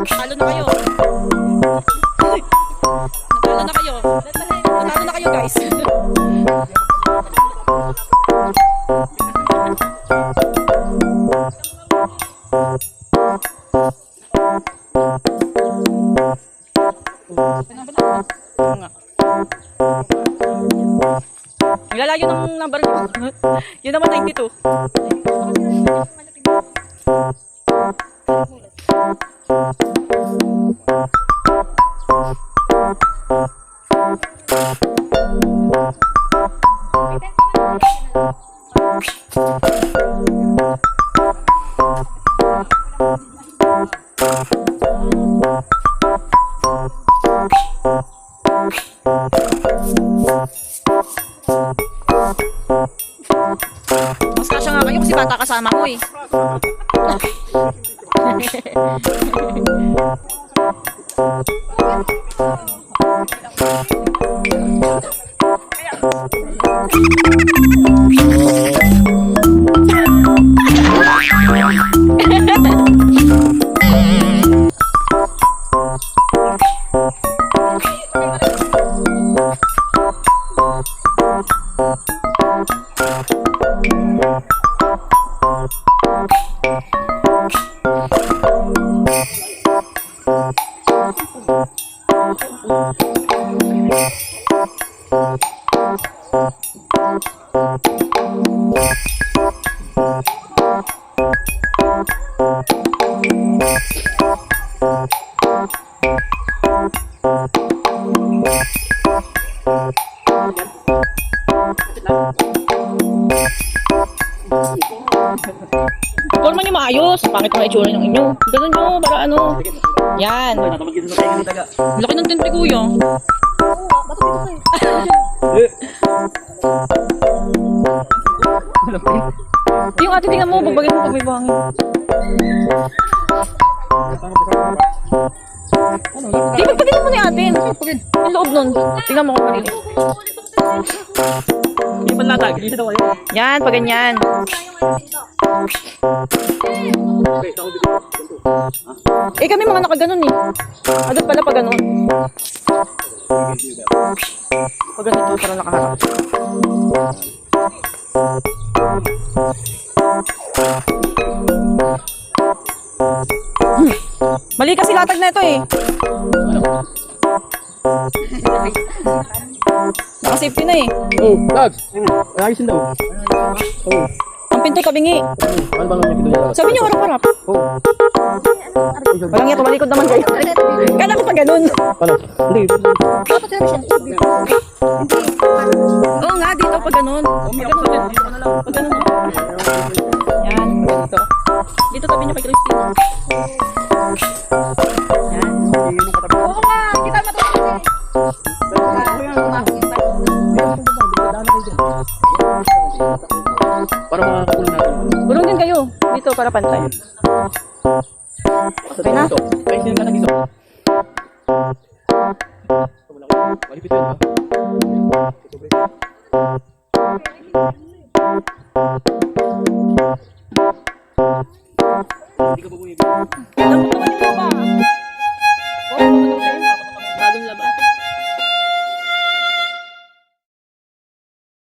Natalo na kayo. Natalo na kayo. Natalo na kayo, guys. Ang lalayo ng number nyo. Yun naman 92. Mas kasya nga kayo kasi bata kasama ko eh. Forma niyo maayos. Pangit ang itsura ng inyo. Ganun nyo, para ano. Yan. Laki ng tinti, kuya. Yung ate, tingnan mo. Bagbagin mo pag may buhangin. Di, pagpagin mo ni ate. Yung loob nun. Tingnan mo kung maliit. Yan, pag ganyan. Eh kami mga nakaganon eh. Agad pala pag ganon. Pag ganito para nakaharap. Mali kasi latag na ito eh. Naka-safety na eh. Oh, Labs. Ayusin daw. Oh. Ang pinto tabingi. Ano bang yung pinto niya? Sabi niyo harap-harap. Oh. Walang yan, tumalikod naman kayo. Kala ko pa ganun. Paano? Hindi. Oo nga, dito pa ganun. Pag ganun. Yan, dito. Dito tabi niyo kay Christine. Yan. Oo nga, kita matulog. Para makakulong natin. Gulong din kayo. Dito para pantay. Okay na? Ay, sino ka na dito? Malipit yun, ha? Hindi ka pa bumibig.